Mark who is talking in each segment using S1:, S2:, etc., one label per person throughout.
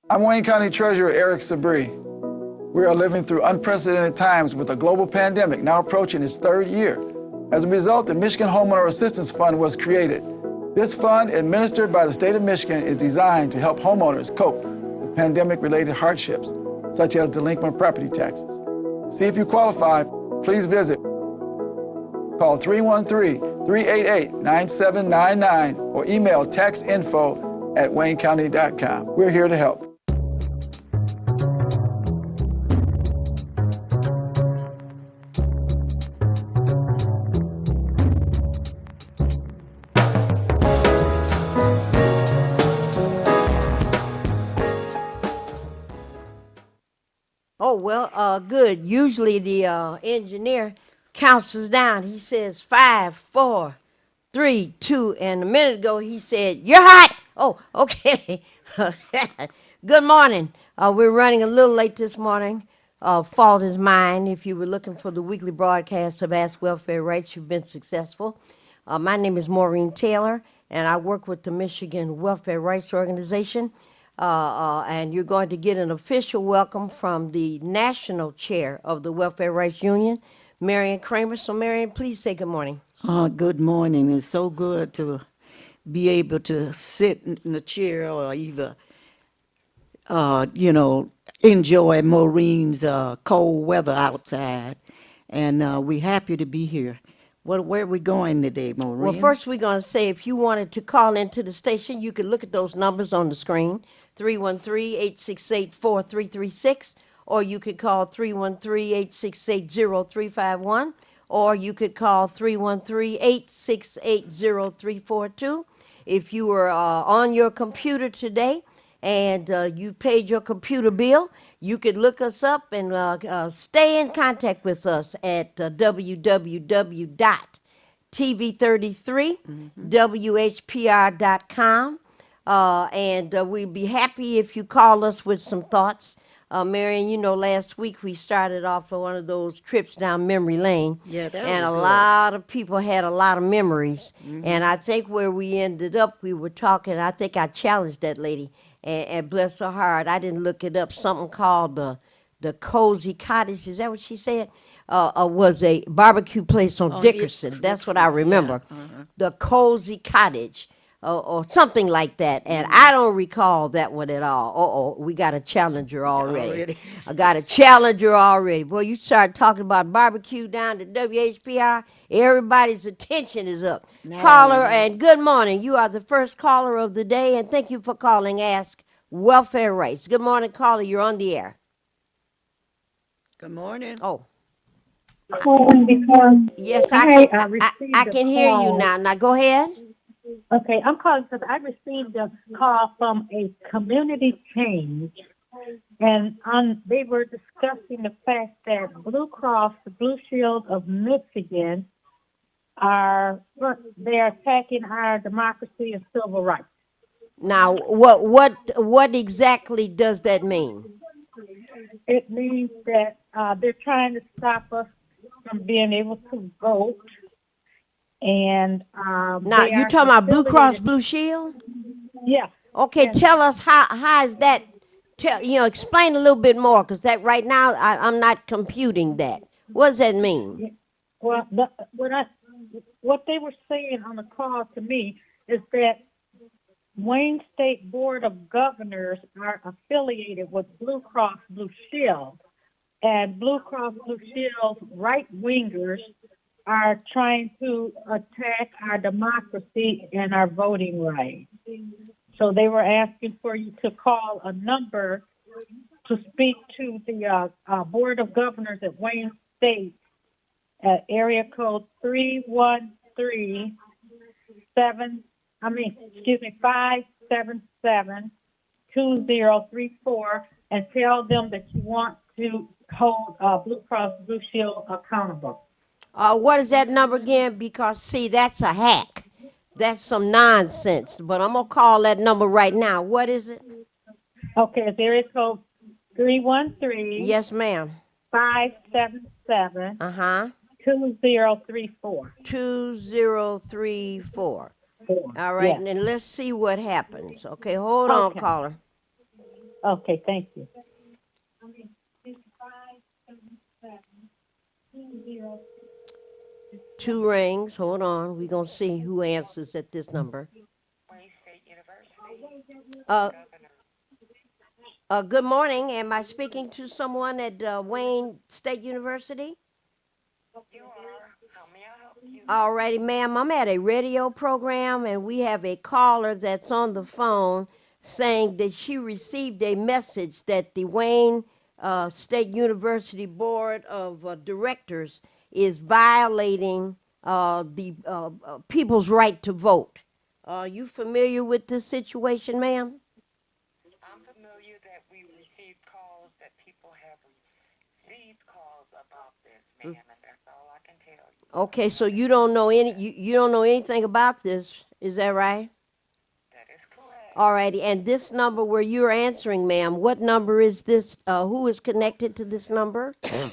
S1: I'm Wayne County Treasurer Eric Sabri. We are living through unprecedented times with a global pandemic now approaching its third year. As a result, the Michigan Homeowner Assistance Fund was created. This fund, administered by the state of Michigan, is designed to help homeowners cope with pandemic-related hardships, such as delinquent property taxes. To see if you qualify, please visit. Call 313-388-9799 or email taxinfo@waynecounty.com. We're here to help.
S2: Oh, well, good. Usually the engineer counts us down. He says 5, 4, 3, 2, and a minute ago he said, "You're hot." Oh, okay. Good morning. We're running a little late this morning. Fault is mine. If you were looking for the weekly broadcast of Ask Welfare Rights, you've been successful. My name is Maureen Taylor, and I work with the Michigan Welfare Rights Organization. And you're going to get an official welcome from the national chair of the Welfare Rights Union, Marion Kramer. So, Marion, please say good morning.
S3: Good morning. It's so good to be able to sit in the chair or either, enjoy Maureen's cold weather outside. And we're happy to be here. Where are we going today, Maureen?
S2: Well, first we're going to say if you wanted to call into the station, you could look at those numbers on the screen, 313-868-4336, or you could call 313-868-0351, or you could call 313-868-0342. If you were on your computer today and you paid your computer bill, you could look us up and stay in contact with us at www.tv33whpr.com. And we'd be happy if you call us with some thoughts. Marion, last week we started off on one of those trips down memory lane.
S3: Yeah, that
S2: and
S3: was
S2: a
S3: good.
S2: lot of people had a lot of memories. And I think where we ended up, we were talking, I think I challenged that lady. And bless her heart, I didn't look it up. Something called the Cozy Cottage. Is that what she said? Was a barbecue place on Dickerson. That's what I remember.
S3: Yeah.
S2: The Cozy Cottage. Or something like that. And I don't recall that one at all. We got a challenger already. I got a challenger already. Boy, you start talking about barbecue down to WHPR, everybody's attention is up. Caller, and good morning. You are the first caller of the day, and thank you for calling Ask Welfare Rights. Good morning, caller. You're on the air.
S3: Good morning.
S2: Oh.
S4: Because
S2: Yes,
S4: I
S2: I
S4: received
S2: can
S4: a
S2: hear you
S4: call.
S2: now. Now, go ahead.
S4: Okay, I'm calling because I received a call from a community change, and they were discussing the fact that Blue Cross, the Blue Shield of Michigan, they're attacking our democracy and civil rights.
S2: Now, what exactly does that mean?
S4: It means that they're trying to stop us from being able to vote. And
S2: Now, you talking about Blue Cross Blue Shield?
S4: Yeah.
S2: Okay,
S4: Yes.
S2: tell us how is that? Explain a little bit more, because that right now I'm not computing that. What does that mean?
S4: Well, what they were saying on the call to me is that Wayne State Board of Governors are affiliated with Blue Cross Blue Shield, and Blue Cross Blue Shield's right wingers are trying to attack our democracy and our voting rights. So they were asking for you to call a number to speak to the Board of Governors at Wayne State at area code 577-2034, and tell them that you want to hold Blue Cross Blue Shield accountable.
S2: What is that number again? Because, see, that's a hack. That's some nonsense. But I'm going to call that number right now. What is it?
S4: Okay, it's area code 313.
S2: Yes, ma'am.
S4: 577. 2034.
S2: 2034. All right,
S4: Yeah.
S2: and then let's see what happens. Okay, hold on, caller.
S4: Okay, thank you.
S2: Two rings. Hold on. We're going to see who answers at this number. Uh, good morning. Am I speaking to someone at Wayne State University? Alrighty, ma'am. I'm at a radio program, and we have a caller that's on the phone saying that she received a message that the Wayne State University Board of Directors is violating the people's right to vote. Are you familiar with this situation, ma'am?
S5: I'm familiar that we received calls, that people have received calls about this, ma'am, and that's all I can tell you.
S2: Okay, so you don't know you don't know anything about this, is that right?
S5: That is correct.
S2: Alrighty, and this number where you're answering, ma'am, what number is this? Who is connected to this number?
S5: Ma'am,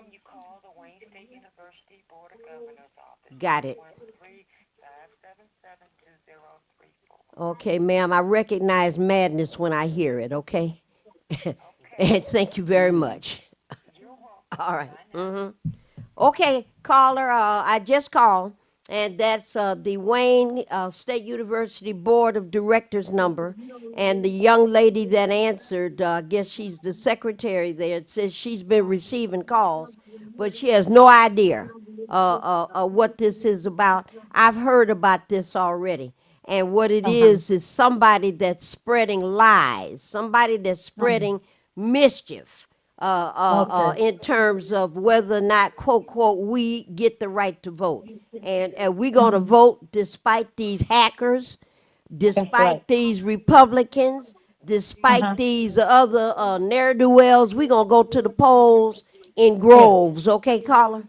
S5: you call the Wayne State University Board of Governors office.
S2: Got it.
S5: 213-577-2034.
S2: Okay, ma'am, I recognize madness when I hear it, okay? And thank you very much.
S5: You're welcome.
S2: All right. Mm-hmm. Okay, caller, I just called, and that's the Wayne State University Board of Directors number. And the young lady that answered, I guess she's the secretary there, it says she's been receiving calls, but she has no idea what this is about. I've heard about this already. And what it is somebody that's spreading lies, somebody that's spreading mischief. In terms of whether or not, quote, quote, we get the right to vote. And we're going to vote despite these hackers, despite
S4: right.
S2: these Republicans, despite these other ne'er-do-wells. We're going to go to the polls in groves. Okay, caller?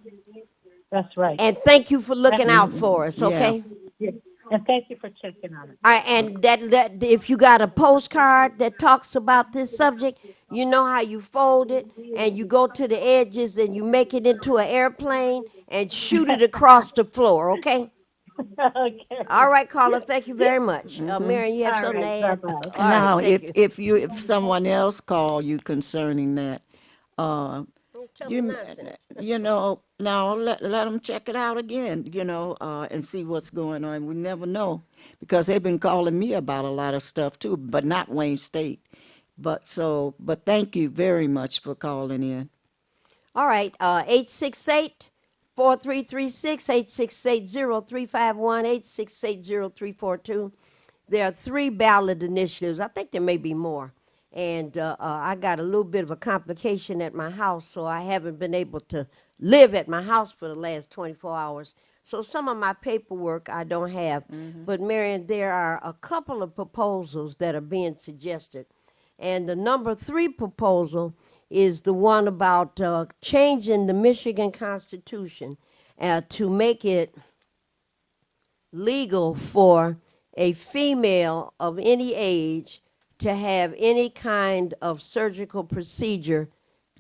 S4: That's right.
S2: And thank you for looking out for us,
S3: Yeah.
S2: okay?
S4: Yeah. And thank you for checking on it.
S2: All right, and that if you got a postcard that talks about this subject, you know how you fold it and you go to the edges and you make it into an airplane and shoot it across the floor, okay?
S4: Okay.
S2: All right, caller, thank you very much. Marion, you have
S4: All
S2: something
S4: right,
S2: to add?
S4: bye-bye.
S2: All right,
S3: Now,
S2: thank you.
S3: if someone else call you concerning that,
S2: Tell me
S3: you
S2: nonsense.
S3: you know, now let them check it out again, and see what's going on. We never know, because they've been calling me about a lot of stuff too, but not Wayne State. But thank you very much for calling in.
S2: All right, 868 4336 868-0351, 868-0342. There are 3 ballot initiatives. I think there may be more. And I got a little bit of a complication at my house, so I haven't been able to live at my house for the last 24 hours. So some of my paperwork I don't have. But, Marion, there are a couple of proposals that are being suggested. And the number 3 proposal is the one about changing the Michigan Constitution to make it legal for a female of any age to have any kind of surgical procedure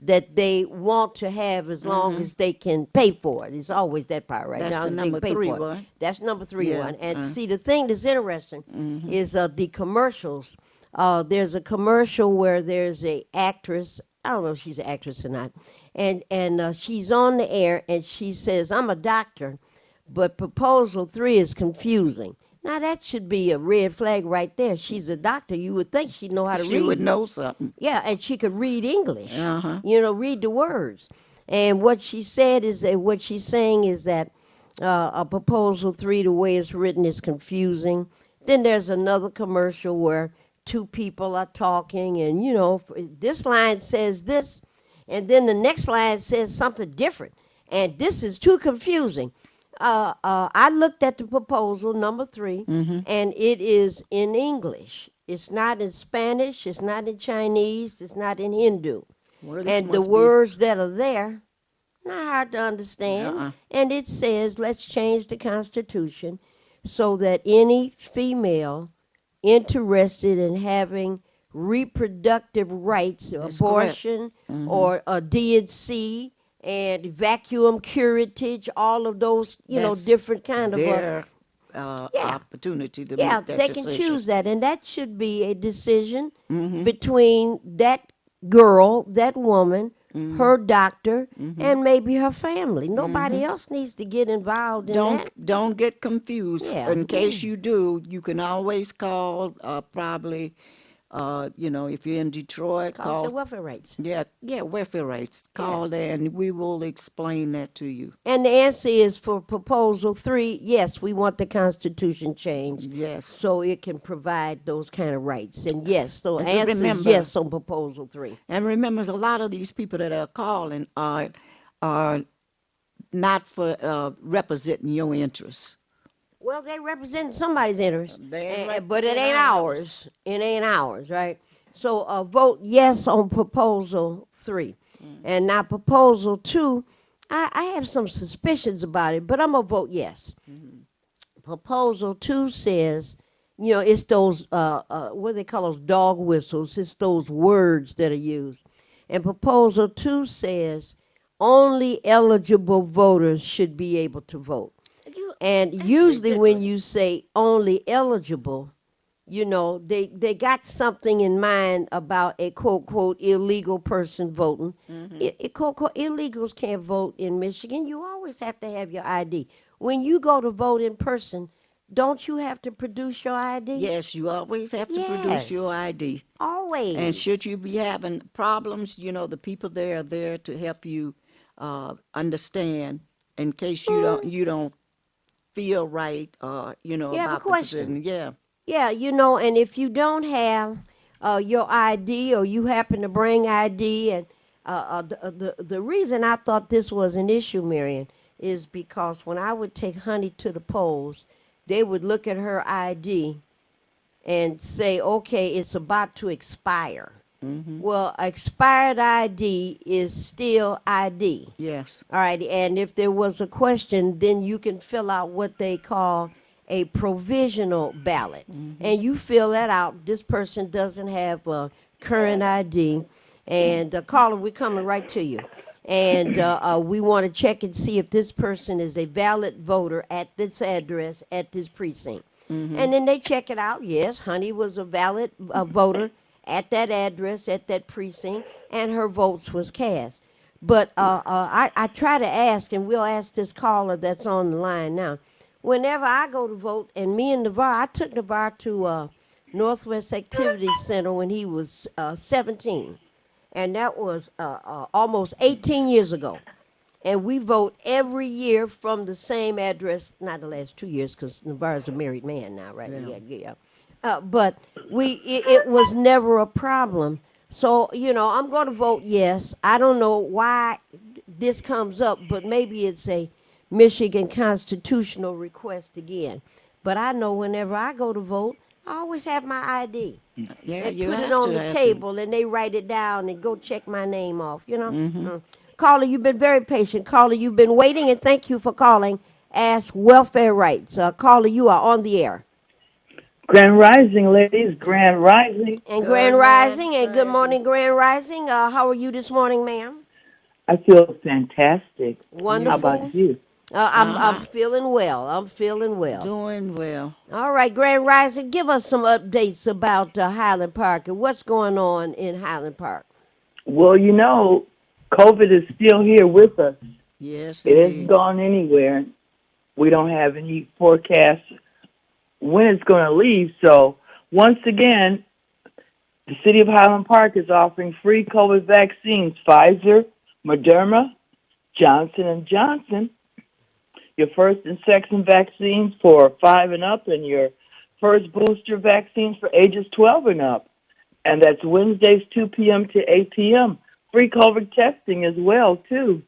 S2: that they want to have as long as they can pay for it. It's always that part, right?
S3: That's
S2: now
S3: the
S2: they
S3: number
S2: pay
S3: 3
S2: for it.
S3: one.
S2: That's number 3
S3: Yeah,
S2: one. And see, the thing that's interesting is the commercials. There's a commercial where there's a actress. I don't know if she's an actress or not. And she's on the air, and she says, I'm a doctor, but proposal 3 is confusing. Now, that should be a red flag right there. She's a doctor. You would think she'd know how to
S3: She
S2: read.
S3: would know something.
S2: Yeah, and she could read English.
S3: Uh-huh.
S2: Read the words. And what she said is that what she's saying is that a proposal 3, the way it's written, is confusing. Then there's another commercial where 2 people are talking, and this line says this, and then the next line says something different, and this is too confusing. I looked at the proposal, number 3, and it is in English. It's not in Spanish, it's not in Chinese, it's not in Hindu.
S3: Well, this
S2: And the
S3: must be-
S2: words that are there, not hard to understand. And it says, let's change the Constitution so that any female interested in having reproductive rights,
S3: That's
S2: abortion, or a D&C, and vacuum curettage, all of those,
S3: That's
S2: different kind of
S3: their Yeah. Opportunity to
S2: Yeah,
S3: make that
S2: they
S3: decision.
S2: can choose that, and that should be a decision
S3: Mm-hmm.
S2: between that girl, that woman,
S3: Mm-hmm.
S2: her doctor,
S3: Mm-hmm.
S2: and maybe her family.
S3: Mm-hmm.
S2: Nobody else needs to get involved in that.
S3: Don't get confused.
S2: Yeah.
S3: In case you do, you can always call. Probably, if you're in Detroit,
S2: Call say
S3: call.
S2: welfare rates.
S3: Yeah, welfare rates.
S2: Yeah.
S3: Call there, and we will explain that to you.
S2: And the answer is for proposal 3, yes, we want the Constitution changed
S3: Yes.
S2: so it can provide those kind of rights. And yes, so
S3: And
S2: answer is
S3: remember-
S2: yes on proposal 3.
S3: And remember, a lot of these people that are calling are not for representing your interests.
S2: Well, they represent somebody's interest,
S3: They ain't
S2: but it
S3: represent
S2: ain't
S3: ours.
S2: ours. It ain't ours, right? So vote yes on proposal 3. And now proposal 2, I have some suspicions about it, but I'm going to vote yes. Proposal 2 says, it's those, what do they call those dog whistles? It's those words that are used. And proposal 2 says only eligible voters should be able to vote. And usually when you say only eligible, they got something in mind about a quote, quote, illegal person voting. Quote, quote, illegals can't vote in Michigan. You always have to have your ID. When you go to vote in person, don't you have to produce your ID?
S3: Yes, you always have to produce your ID.
S2: Always.
S3: And should you be having problems, the people there are there to help you understand in case you don't feel right,
S2: have a
S3: about the
S2: question.
S3: position. Yeah.
S2: Yeah, and if you don't have your ID or you happen to bring ID, and the reason I thought this was an issue, Marion, is because when I would take Honey to the polls, they would look at her ID and say, okay, it's about to expire. Well, expired ID is still ID.
S3: Yes.
S2: All right, and if there was a question, then you can fill out what they call a provisional ballot. And you fill that out. This person doesn't have a current ID. And caller, we're coming right to you. And we want to check and see if this person is a valid voter at this address, at this precinct. And then they check it out. Yes, Honey was a valid voter at that address, at that precinct, and her votes was cast. But I try to ask, and we'll ask this caller that's on the line now. Whenever I go to vote, and me and Navarre, I took Navarre to Northwest Activity Center when he was 17. And that was almost 18 years ago. And we vote every year from the same address, not the last 2 years, because Navarre's a married man now, right? Yeah. But it was never a problem. So, I'm going to vote yes. I don't know why this comes up, but maybe it's a Michigan constitutional request again. But I know whenever I go to vote, I always have my ID.
S3: Yeah,
S2: They
S3: you
S2: put
S3: have
S2: it on
S3: to
S2: the
S3: have
S2: table and they write it down and go check my name off, Caller, you've been very patient. Caller, you've been waiting, and thank you for calling. Ask Welfare Rights. Caller, you are on the air.
S6: Grand Rising, ladies. Grand Rising.
S2: And Grand Rising, and good morning, Grand Rising. How are you this morning, ma'am?
S6: I feel fantastic.
S2: Wonderful.
S6: How about you?
S2: I'm feeling well. I'm feeling well.
S3: Doing well.
S2: All right, Grand Rising, give us some updates about Highland Park and what's going on in Highland Park.
S6: Well, COVID is still here with us.
S3: Yes,
S6: It
S3: indeed.
S6: hasn't gone anywhere. We don't have any forecast when it's going to leave. So, once again, the city of Highland Park is offering free COVID vaccines, Pfizer, Moderna, Johnson & Johnson. Your first and second vaccines for 5 and up, and your first booster vaccines for ages 12 and up. And that's Wednesdays, 2 p.m. to 8 p.m. Free COVID testing as well, too.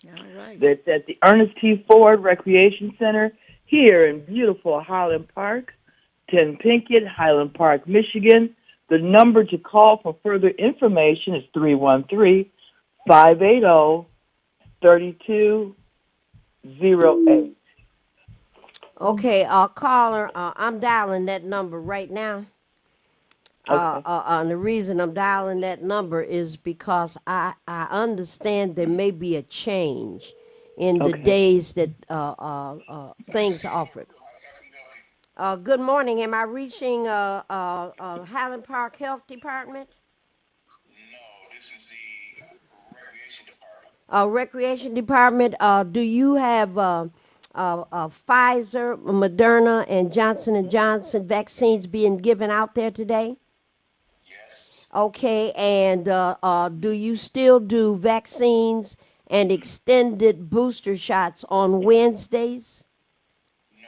S3: All right.
S6: That's at the Ernest T. Ford Recreation Center here in beautiful Highland Park, 10 Pinkett, Highland Park, Michigan. The number to call for further information is 313-580-3208.
S2: Okay, caller, I'm dialing that number right now. And the reason I'm dialing that number is because I understand there may be a change in the
S6: Okay.
S2: days that things are offered. Good morning. Am I reaching Highland Park Health Department?
S7: No, this is the recreation department.
S2: Recreation Department. Do you have Pfizer, Moderna, and Johnson & Johnson vaccines being given out there today?
S7: Yes.
S2: Okay, and do you still do vaccines and extended booster shots on Wednesdays?
S7: No,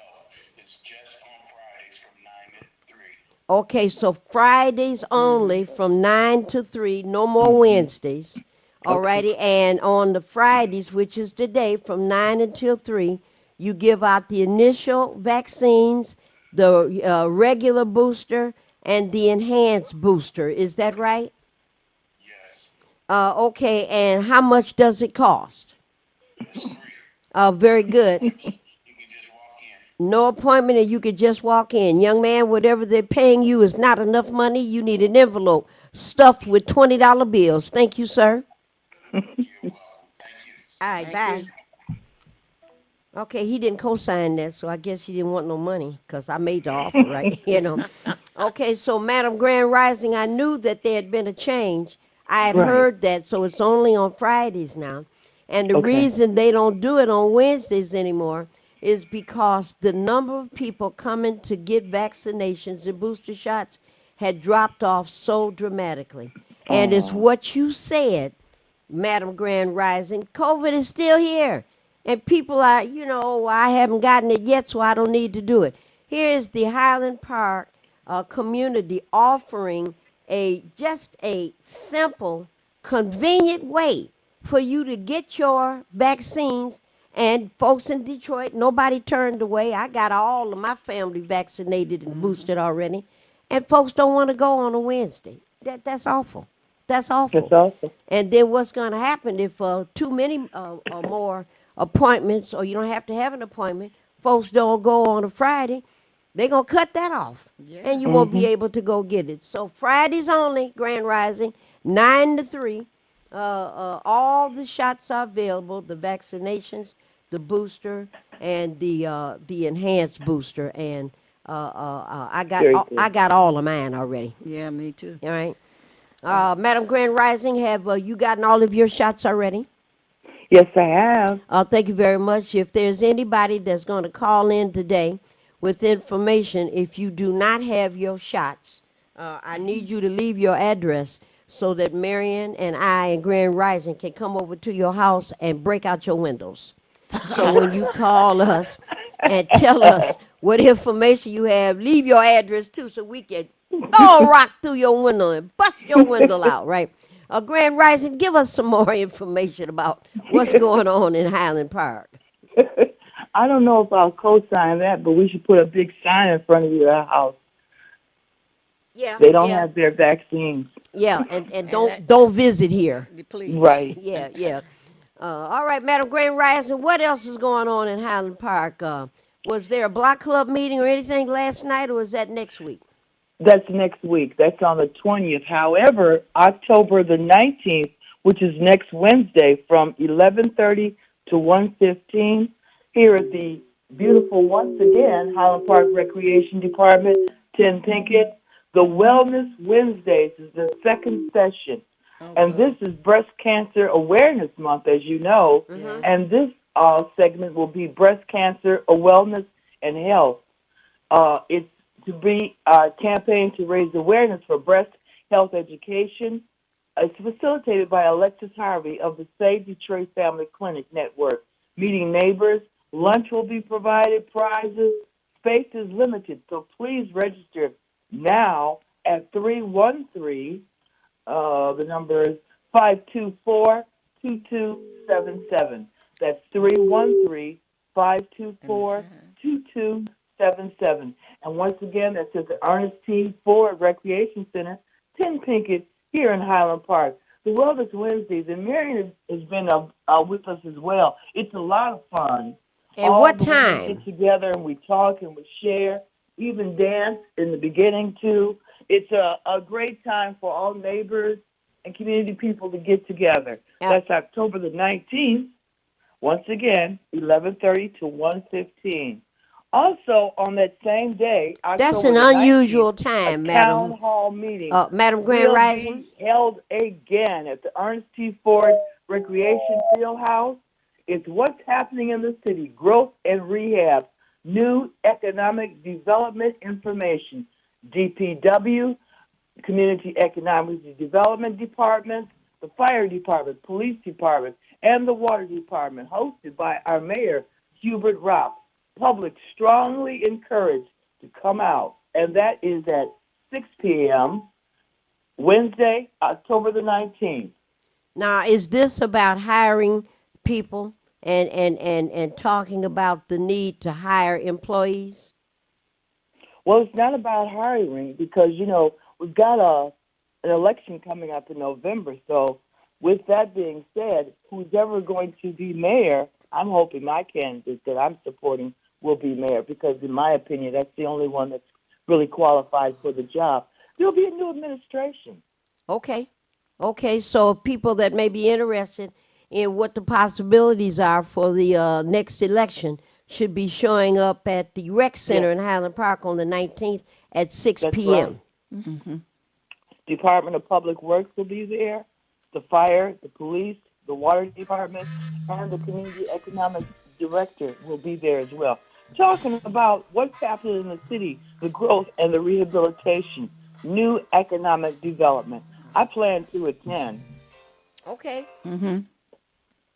S7: it's just on Fridays from 9 to 3.
S2: Okay, so Fridays only from 9 to 3, no more Wednesdays. Alrighty, and on the Fridays, which is today, from 9 until 3, you give out the initial vaccines, the regular booster, and the enhanced booster. Is that right?
S7: Yes.
S2: Okay, and how much does it cost?
S7: It's free.
S2: Very good.
S7: You can just walk in.
S2: No appointment, and you could just walk in. Young man, whatever they're paying you is not enough money. You need an envelope stuffed with $20 bills. Thank you, sir.
S7: You're welcome. Thank you.
S2: All right,
S3: Thank
S2: bye. Okay, he didn't co-sign that, so I guess he didn't want no money because I made the offer, right? Okay, so Madam Grand Rising, I knew that there had been a change. I had
S6: Right.
S2: heard that, so it's only on Fridays now. And the
S6: Okay.
S2: reason they don't do it on Wednesdays anymore is because the number of people coming to get vaccinations and booster shots had dropped off so dramatically. And it's what you said, Madam Grand Rising. COVID is still here. And people are, I haven't gotten it yet, so I don't need to do it. Here is the Highland Park community offering just a simple, convenient way for you to get your vaccines. And folks in Detroit, nobody turned away. I got all of my family vaccinated and boosted already. And folks don't want to go on a Wednesday. That's awful. That's awful.
S6: That's awesome.
S2: And then what's going to happen if too many or more appointments, or you don't have to have an appointment, folks don't go on a Friday, they're going to cut that off.
S3: Yeah.
S2: And you won't be able to go get it. So Fridays only, Grand Rising, 9 to 3. All the shots are available, the vaccinations, the booster, and the enhanced booster. And I
S6: Very good.
S2: got all of mine already.
S3: Yeah, me too.
S2: All right. Madam Grand Rising, have you gotten all of your shots already?
S6: Yes, I have.
S2: Thank you very much. If there's anybody that's going to call in today with information, if you do not have your shots, I need you to leave your address so that Marion and I and Grand Rising can come over to your house and break out your windows. So when you call us and tell us what information you have, leave your address too so we can throw a rock through your window and bust your window out, right? Grand Rising, give us some more information about what's going on in Highland Park.
S6: I don't know if I'll co-sign that, but we should put a big sign in front of your house.
S2: Yeah,
S6: They don't have their vaccines.
S2: Yeah, and don't visit here.
S3: Please.
S6: Right.
S2: Yeah. All right, Madam Grand Rising, what else is going on in Highland Park? Was there a block club meeting or anything last night, or is that next week?
S6: That's next week. That's on the 20th. However, October the 19th, which is next Wednesday from 11:30 to 1:15, here at the beautiful, once again, Highland Park Recreation Department, 10 Pinkett, the Wellness Wednesdays is the second session. And this is Breast Cancer Awareness Month, as you know. And this segment will be Breast Cancer, Wellness, and Health. It's to be a campaign to raise awareness for breast health education. It's facilitated by Alexis Harvey of the Save Detroit Family Clinic Network. Meeting neighbors, lunch will be provided, prizes. Space is limited, so please register now at 313. The number is 524-2277. That's 313-524-2277. And once again, that's at the Ernest T. Ford Recreation Center, 10 Pinkett, here in Highland Park. The Wellness Wednesdays, and Marion has been with us as well. It's a lot of fun.
S2: And
S6: All
S2: what
S6: the women
S2: time?
S6: get together and we talk and we share, even dance in the beginning too. It's a great time for all neighbors and community people to get together.
S2: Yeah.
S6: That's October the 19th. Once again, 11:30 to 1:15. Also, on that same day,
S2: That's
S6: October
S2: an
S6: the 19th,
S2: unusual
S6: a
S2: time,
S6: town
S2: Madam.
S6: hall meeting
S2: Madam Grand
S6: will
S2: Rising.
S6: be held again at the Ernest T. Ford Recreation Field House. It's what's happening in the city, growth and rehab, new economic development information, DPW, Community Economic Development Department, the Fire Department, Police Department, and the Water Department, hosted by our Mayor, Hubert Ropp. Public strongly encouraged to come out, and that is at 6 p.m. Wednesday, October the 19th.
S2: Now, is this about hiring people and talking about the need to hire employees?
S6: Well, it's not about hiring because, we've got an election coming up in November. So with that being said, who's ever going to be mayor, I'm hoping my candidate that I'm supporting will be mayor because, in my opinion, that's the only one that's really qualified for the job. There'll be a new administration.
S2: Okay. Okay, so people that may be interested in what the possibilities are for the next election should be showing up at the rec center in Highland Park on the 19th at 6
S6: That's
S2: p.m.
S6: right. Department of Public Works will be there, the fire, the police, the water department, and the community economic director will be there as well. Talking about what's happening in the city, the growth and the rehabilitation, new economic development. I plan to attend.
S2: Okay.
S3: Mm-hmm.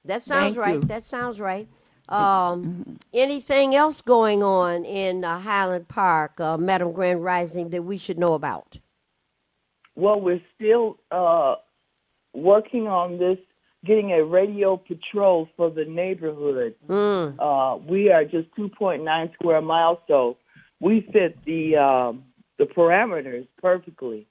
S2: That sounds
S3: Thank
S2: right.
S3: you.
S2: That sounds right. Anything else going on in Highland Park, Madam Grand Rising, that we should know about?
S6: Well, we're still working on this, getting a radio patrol for the neighborhood. We are just 2.9 square miles, so we fit the parameters perfectly.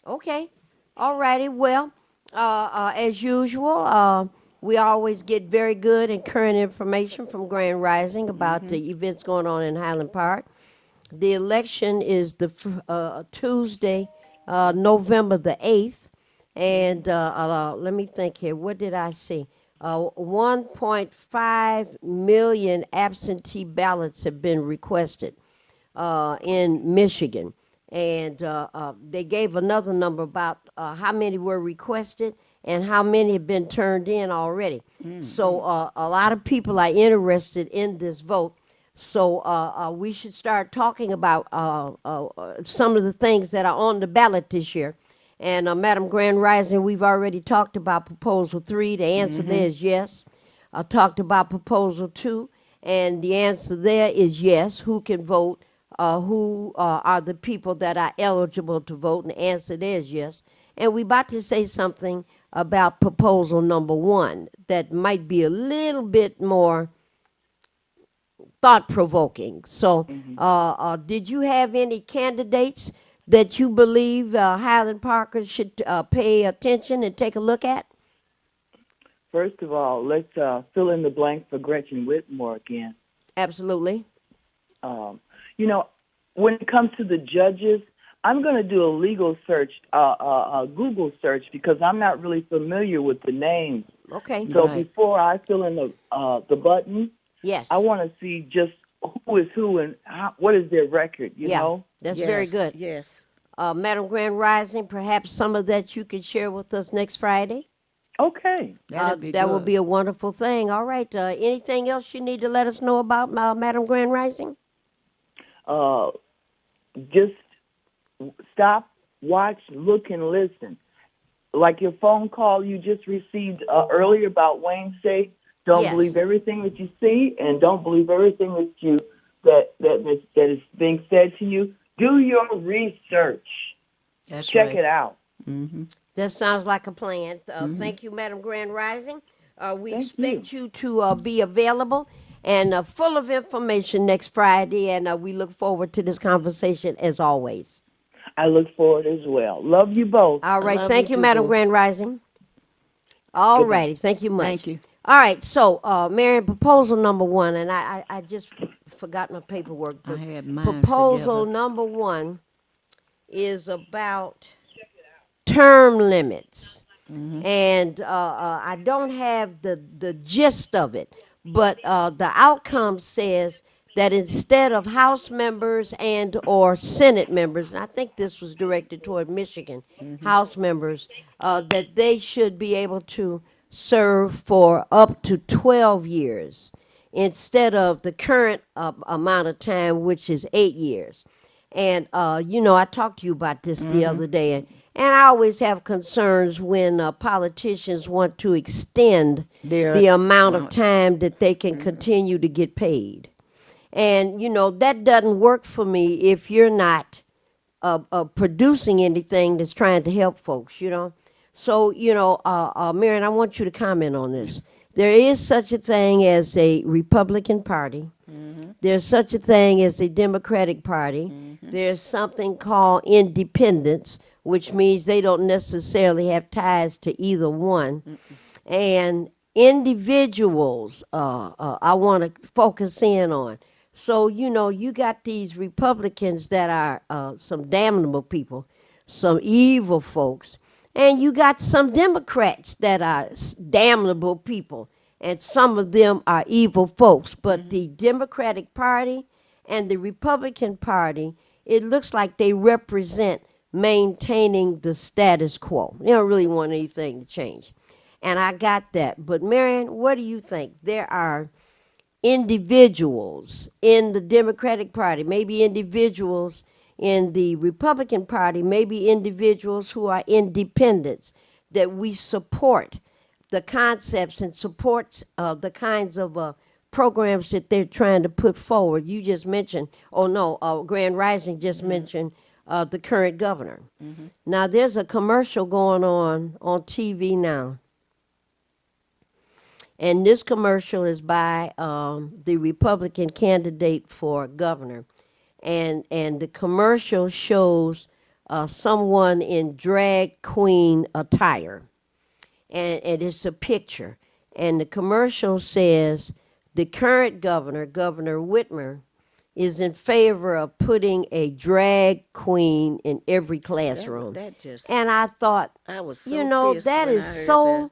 S2: Okay. All righty. Well, as usual, we always get very good and current information from Grand Rising about the events going on in Highland Park. The election is the Tuesday, November the 8th. And let me think here. What did I see? 1.5 million absentee ballots have been requested in Michigan. And they gave another number about how many were requested and how many have been turned in already. So a lot of people are interested in this vote. So we should start talking about some of the things that are on the ballot this year. And Madam Grand Rising, we've already talked about Proposal 3. The answer there is yes. I talked about Proposal 2, and the answer there is yes. Who can vote? Who are the people that are eligible to vote? And the answer there is yes. And we're about to say something about Proposal number 1 that might be a little bit more thought-provoking. So did you have any candidates that you believe Highland Parkers should pay attention and take a look at?
S6: First of all, let's fill in the blank for Gretchen Whitmore again.
S2: Absolutely.
S6: When it comes to the judges, I'm going to do a legal search, a Google search, because I'm not really familiar with the names.
S2: Okay.
S6: So before I fill in the button,
S2: Yes.
S6: I want to see just who is who and what is their record, you know?
S2: That's very good.
S3: Yes.
S2: Madam Grand Rising, perhaps some of that you could share with us next Friday?
S6: Okay.
S3: That'd be
S2: that
S3: good.
S2: would be a wonderful thing. All right. Anything else you need to let us know about Madam Grand Rising?
S6: Just stop, watch, look, and listen. Like your phone call you just received earlier about Wayne State. Don't
S2: Yes.
S6: believe everything that you see, and don't believe everything that is being said to you. Do your research.
S3: That's
S6: Check
S3: right.
S6: it out.
S2: That sounds like a plan. Thank you, Madam Grand Rising. We
S6: Thank
S2: expect you to be available and full of information next Friday, and we look forward to this conversation as always.
S6: I look forward as well. Love you both.
S2: All right.
S3: love
S2: Thank
S3: you
S2: you,
S3: too,
S2: Madam
S3: boo.
S2: Grand Rising. All righty. Thank you much.
S3: Thank you.
S2: All right. So, Marion, proposal number 1, and I just forgot my paperwork.
S3: I
S2: But
S3: had mine
S2: proposal
S3: together.
S2: number 1 is about term limits. And I don't have the gist of it, but the outcome says that instead of House members and or Senate members, and I think this was directed toward Michigan House members, that they should be able to serve for up to 12 years instead of the current amount of time, which is 8 years. And I talked to you about this the other day, and I always have concerns when politicians want to extend the amount of time that they can continue to get paid. And that doesn't work for me if you're not producing anything that's trying to help folks. So Marion, I want you to comment on this. There is such a thing as a Republican Party. There's such a thing as a Democratic Party. There's something called independents, which means they don't necessarily have ties to either one. And individuals, I want to focus in on. So, you got these Republicans that are some damnable people, some evil folks, and you got some Democrats that are damnable people, and some of them are evil folks. But the Democratic Party and the Republican Party, it looks like they represent maintaining the status quo. They don't really want anything to change. And I got that. But Marion, what do you think? There are individuals in the Democratic Party, maybe individuals in the Republican Party, maybe individuals who are independents, that we support the concepts and support the kinds of programs that they're trying to put forward. You just mentioned, Grand Rising just mentioned the current governor. Now, there's a commercial going on TV now. And this commercial is by the Republican candidate for governor. And the commercial shows someone in drag queen attire. And it's a picture. And the commercial says the current governor, Governor Whitmer, is in favor of putting a drag queen in every classroom. And I thought,
S3: I was so pissed
S2: that
S3: when
S2: is
S3: I heard
S2: so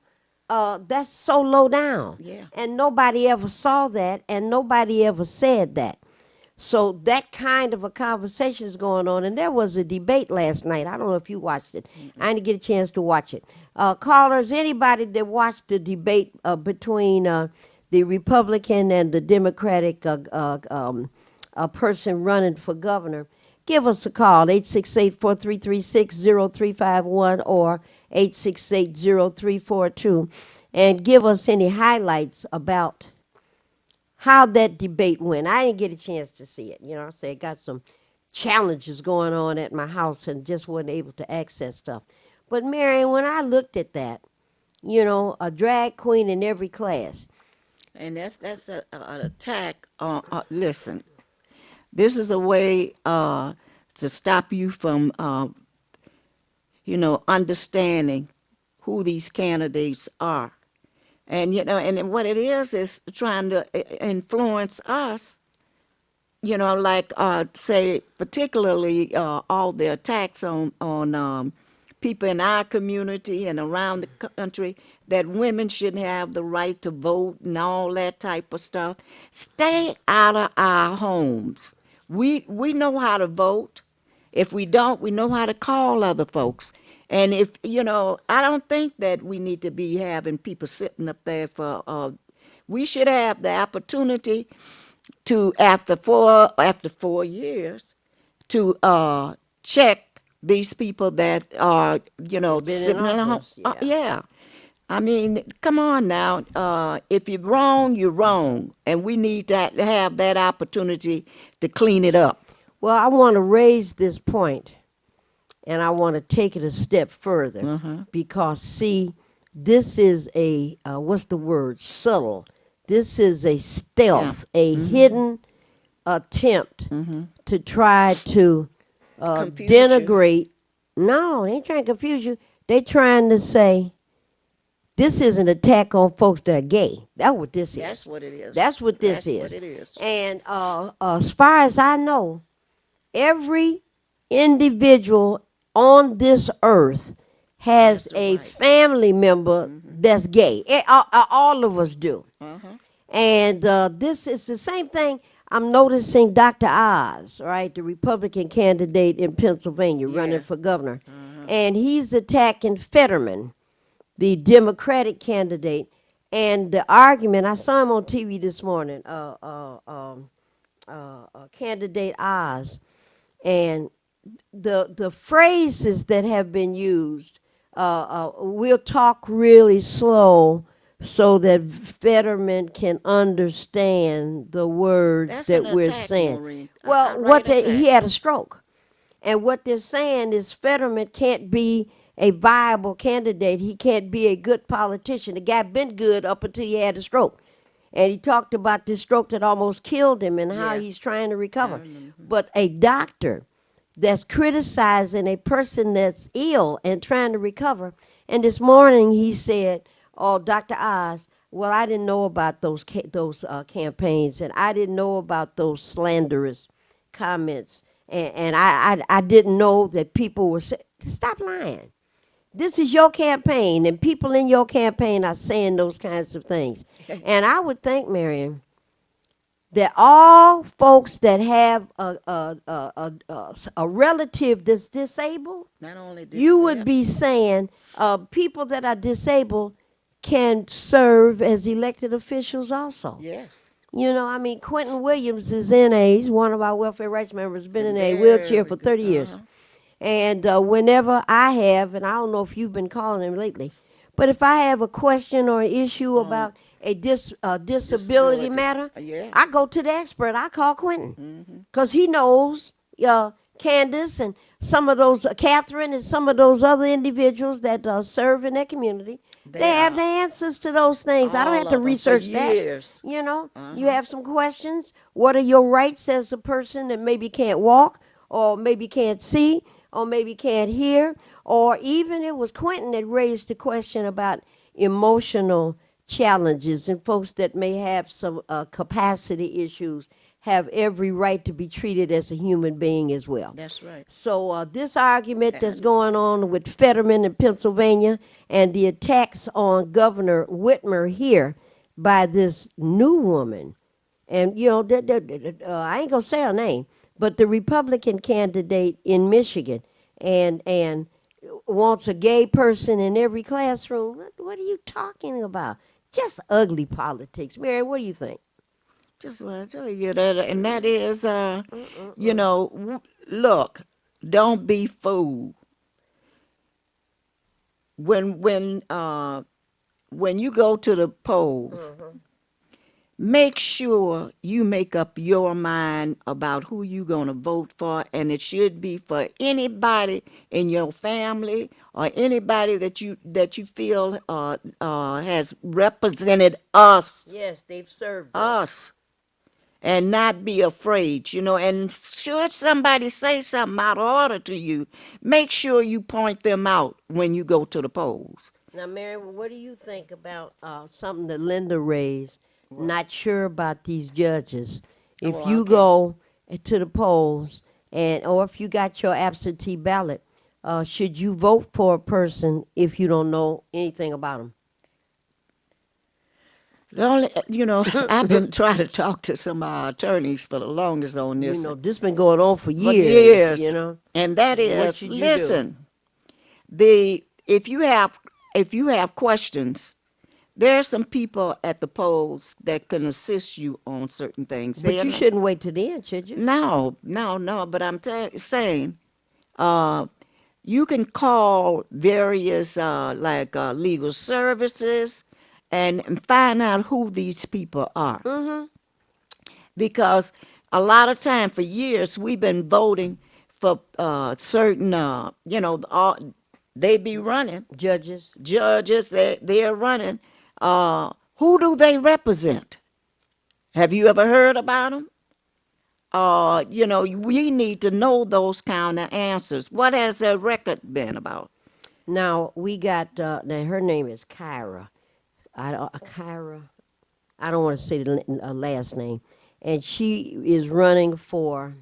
S2: that's so low down.
S3: Yeah.
S2: And nobody ever saw that, and nobody ever said that. So that kind of a conversation is going on. And there was a debate last night. I don't know if you watched it. I didn't get a chance to watch it. Callers, anybody that watched the debate between the Republican and the Democratic person running for governor, give us a call, 868-433-6031 or 868-0342, and give us any highlights about how that debate went. I didn't get a chance to see it. I say I got some challenges going on at my house and just wasn't able to access stuff. But Marion, when I looked at that, a drag queen in every class.
S3: And that's an attack on, listen, this is a way to stop you from, understanding who these candidates are. And, and what it is trying to influence us, like, say, particularly all the attacks on people in our community and around the country, that women shouldn't have the right to vote and all that type of stuff. Stay out of our homes. We know how to vote. If we don't, we know how to call other folks. And if, I don't think that we need to be having people sitting up there for, we should have the opportunity to, after 4 years, to check these people that are, sitting in
S2: office,
S3: yeah. I mean, come on now. If you're wrong, you're wrong. And we need to have that opportunity to clean it up.
S2: Well, I want to raise this point, and I want to take it a step further because, see, this is a, what's the word, subtle. This is a stealth, a hidden attempt to try to denigrate. No, they ain't trying to confuse you. They trying to say, this is an attack on folks that are gay. That's what this is.
S3: That's what it is.
S2: That's what this
S3: That's
S2: is.
S3: what it is.
S2: And as far as I know, every individual on this earth has a family member that's gay. All of us do. And this is the same thing I'm noticing Dr. Oz, right, the Republican candidate in Pennsylvania running for governor. And he's attacking Fetterman, the Democratic candidate. And the argument, I saw him on TV this morning, candidate Oz. And the phrases that have been used, we'll talk really slow so that Fetterman can understand the words
S3: That's
S2: that
S3: an
S2: we're
S3: attack,
S2: saying.
S3: Maureen.
S2: Well,
S3: Outright attack.
S2: he had a stroke, and what they're saying is Fetterman can't be a viable candidate. He can't be a good politician. The guy been good up until he had a stroke. And he talked about this stroke that almost killed him and how
S3: Yeah.
S2: he's trying to recover. But a doctor that's criticizing a person that's ill and trying to recover. And this morning he said, "Oh, Dr. Oz, well, I didn't know about those campaigns, and I didn't know about those slanderous comments, and I didn't know that people were stop lying. This is your campaign, and people in your campaign are saying those kinds of things." And I would think, Marion, that all folks that have a relative that's disabled,
S3: Not only this,
S2: you would be saying people that are disabled can serve as elected officials also.
S3: Yes.
S2: You know, I mean, Quentin Williams is he's one of our welfare rights members, been in a
S3: Very
S2: wheelchair for
S3: good.
S2: 30 years. And whenever I have, and I don't know if you've been calling him lately, but if I have a question or an issue about a disability matter,
S3: Yeah.
S2: I go to the expert. I call Quentin because he knows Candace and some of those, Catherine and some of those other individuals that serve in their community. They have the answers to those things. I don't
S3: All
S2: have to
S3: of 'em for
S2: research that.
S3: years.
S2: You know, you have some questions. What are your rights as a person that maybe can't walk or maybe can't see or maybe can't hear? Or even it was Quentin that raised the question about emotional challenges and folks that may have some capacity issues have every right to be treated as a human being as well.
S3: That's right.
S2: So this argument that's going on with Fetterman in Pennsylvania and the attacks on Governor Whitmer here by this new woman, and you know, I ain't gonna say her name, but the Republican candidate in Michigan, and wants a gay person in every classroom. What are you talking about? Just ugly politics. Mary, what do you think?
S3: Just what I tell you that, and that is, you know, look, don't be fooled. When you go to the polls, make sure you make up your mind about who you're going to vote for, and it should be for anybody in your family or anybody that you feel has represented us.
S2: Yes, they've served
S3: Us. And not be afraid, you know. And should somebody say something out of order to you, make sure you point them out when you go to the polls.
S2: Now, Mary, what do you think about something that Linda raised? Not sure about these judges. If you go to the polls, or if you got your absentee ballot, should you vote for a person if you don't know anything about them?
S3: The only, you know, I've been trying to talk to some attorneys for the longest on this.
S2: You know, this been going on for
S3: for
S2: years. You know,
S3: and that
S2: What
S3: is,
S2: should you do?
S3: listen, if you have questions, there are some people at the polls that can assist you on certain things.
S2: but you shouldn't wait till the end, should you?
S3: No. But I'm saying, you can call various legal services and find out who these people are. Because a lot of time, for years, we've been voting for certain, they be running.
S2: Judges.
S3: Judges, they're running. Who do they represent? Have you ever heard about them? We need to know those kind of answers. What has their record been about?
S2: Now we got. Now her name is Kyra. Kyra. I don't want to say the last name, and she is running for.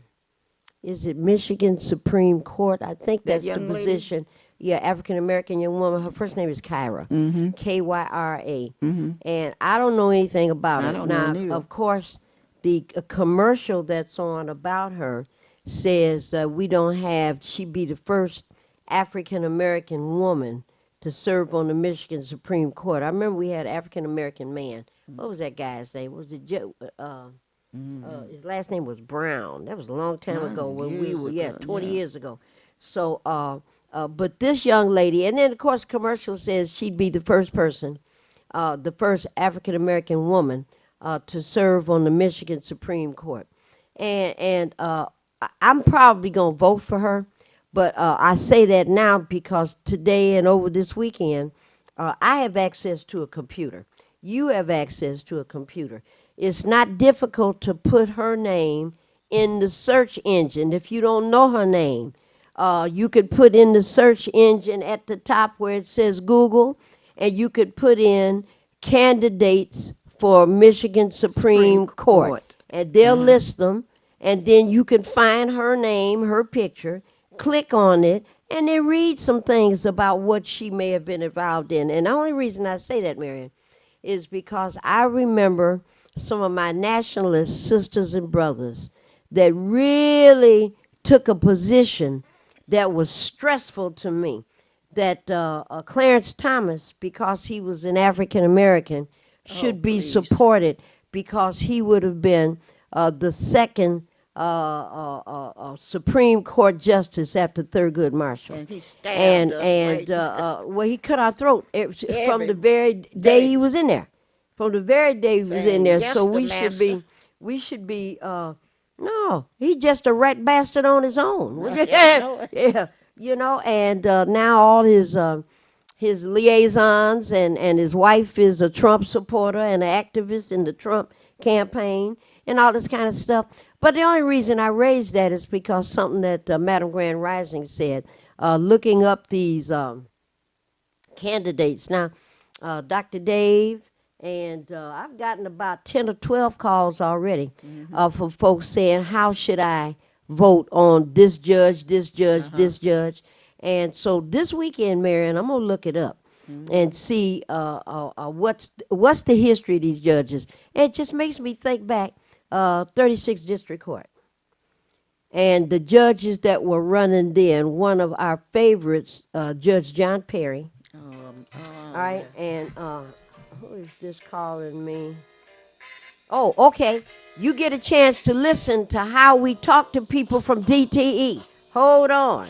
S2: Is it Michigan Supreme Court? I think
S3: That
S2: that's the
S3: young lady?
S2: position. Yeah, African American young woman. Her first name is Kyra. Mm-hmm. Kyra. Mm-hmm. And I don't know anything about her.
S3: I don't know
S2: Now,
S3: neither.
S2: of course, the commercial that's on about her says we don't have. She'd be the first African American woman to serve on the Michigan Supreme Court. I remember we had an African American man. What was that guy's name? Was it Joe? His last name was Brown. That was a long time
S3: That
S2: ago
S3: was
S2: when we
S3: years
S2: were,
S3: ago,
S2: 20
S3: yeah.
S2: years ago. So, but this young lady, and then of course, commercial says she'd be the first person, the first African American woman to serve on the Michigan Supreme Court, and I'm probably gonna vote for her. But I say that now because today and over this weekend, I have access to a computer. You have access to a computer. It's not difficult to put her name in the search engine. If you don't know her name, you could put in the search engine at the top where it says Google, and you could put in candidates for Michigan Supreme Court. And they'll list them, and then you can find her name, her picture, click on it, and then read some things about what she may have been involved in. And the only reason I say that, Marion, is because I remember some of my nationalist sisters and brothers that really took a position that was stressful to me. That Clarence Thomas, because he was an African American, should be supported because he would have been the second Supreme Court justice after Thurgood Marshall.
S3: And he stabbed us, right?
S2: Well, he cut our throat from the very day he was in there. From the very day he was in there.
S3: Yes,
S2: So
S3: the
S2: we should be. No, he just a rat bastard on his own. Yeah, you know. And now all his liaisons and his wife is a Trump supporter and an activist in the Trump campaign and all this kind of stuff. But the only reason I raised that is because something that Madam Grand Rising said, looking up these candidates. Now, Dr. Dave, and I've gotten about 10 or 12 calls already from folks saying, how should I vote on this judge, this judge? And so this weekend, Marion, I'm going to look it up and see what's the history of these judges. And it just makes me think back 36th District Court. And the judges that were running then, one of our favorites, Judge John Perry. All right, and who is this calling me? Oh, okay. You get a chance to listen to how we talk to people from DTE. Hold on.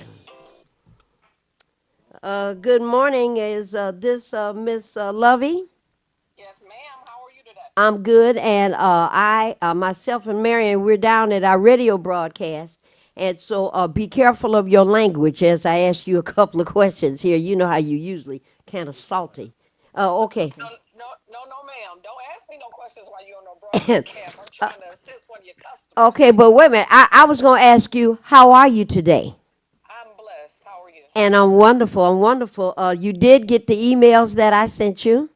S2: Good morning. Is this Miss Lovey?
S5: Yes, ma'am. How are you today?
S2: I'm good, and I, myself and Marion, we're down at our radio broadcast, and so be careful of your language as I ask you a couple of questions here. You know how you usually kind of salty. Okay.
S5: No, ma'am. Don't ask me no questions while you're on no broadcast. I'm trying to assist one of your customers.
S2: Okay, but wait a minute. I was going to ask you, how are you today?
S5: I'm blessed. How are you?
S2: And I'm wonderful. You did get the emails that I sent you?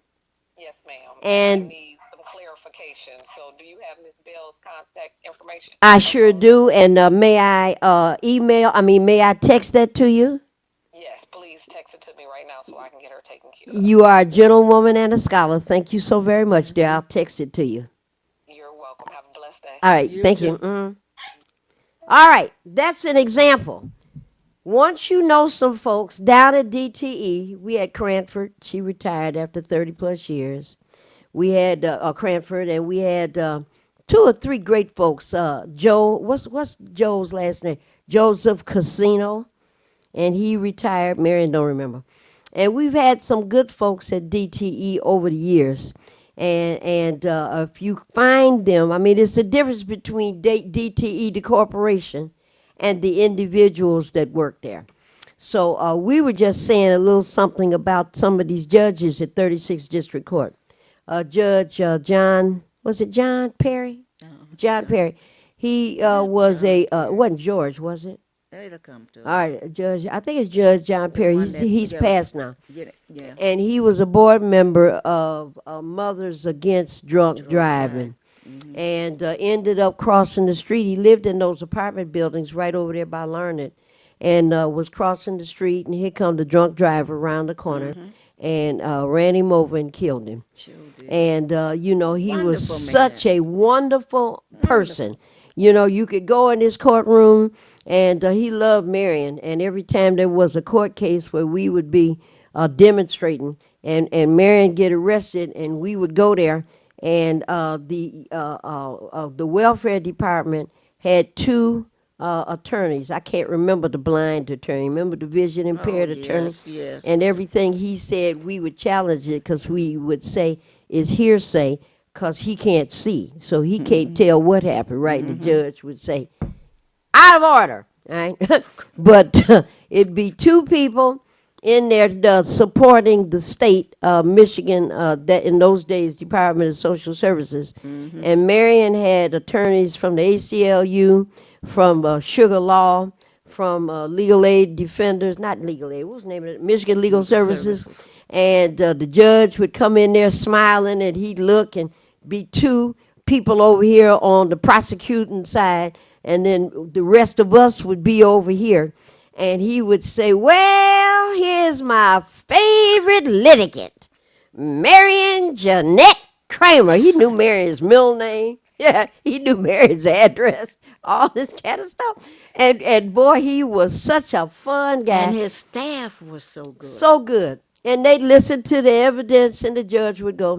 S5: Yes, ma'am.
S2: And
S5: I need some clarification. So, do you have Ms. Bell's contact information?
S2: I sure do. And may I may I text that to you?
S5: Yes, please text it to me right now so I can get her taken care of.
S2: You are a gentlewoman and a scholar. Thank you so very much, dear. I'll text it to you.
S5: You're welcome. Have a blessed day.
S2: All right, thank you. All right, that's an example. Once you know some folks down at DTE, we had Cranford. She retired after 30 plus years. We had Cranford, and we had 2 or 3 great folks. Joe, what's Joe's last name? Joseph Casino, and he retired. Marion don't remember. And we've had some good folks at DTE over the years. And if you find them, I mean, it's the difference between DTE, the corporation, and the individuals that work there. So we were just saying a little something about some of these judges at 36th District Court. Judge John, was it John Perry? John Perry. He was wasn't George, was it?
S3: It'll come to
S2: All right, Judge. I think it's Judge John Perry. He's passed now.
S3: Yeah.
S2: And he was a board member of Mothers Against Drunk Driving. And ended up crossing the street. He lived in those apartment buildings right over there by Larned. and was crossing the street, and here come the drunk driver around the corner, and ran him over and killed him.
S3: Sure did.
S2: And you know, he was
S3: Wonderful
S2: such
S3: man.
S2: a wonderful person. You know, you could go in his courtroom, and he loved Marion. And every time there was a court case where we would be demonstrating, and Marion get arrested, and we would go there, and the welfare department had two attorneys. I can't remember the blind attorney. Remember the vision impaired attorney?
S3: Yes, yes.
S2: And everything he said, we would challenge it because we would say is hearsay because he can't see. So he can't tell what happened, right? The judge would say, out of order, right? But it'd be two people in there supporting the state, Michigan, that in those days, Department of Social Services. And Marion had attorneys from the ACLU, from Sugar Law, from Legal Aid Defenders, not Legal Aid, what was the name of it? Michigan Legal Services. And the judge would come in there smiling, and he'd look and be two people over here on the prosecuting side, and then the rest of us would be over here. And he would say, well, here's my favorite litigant, Marion Jeanette Kramer. He knew Marion's middle name. Yeah, he knew Marion's address, all this kind of stuff. And boy, he was such a fun guy.
S3: And his staff was so good.
S2: So good. And they'd listen to the evidence, and the judge would go,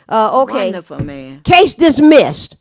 S2: okay.
S3: Wonderful man.
S2: Case dismissed.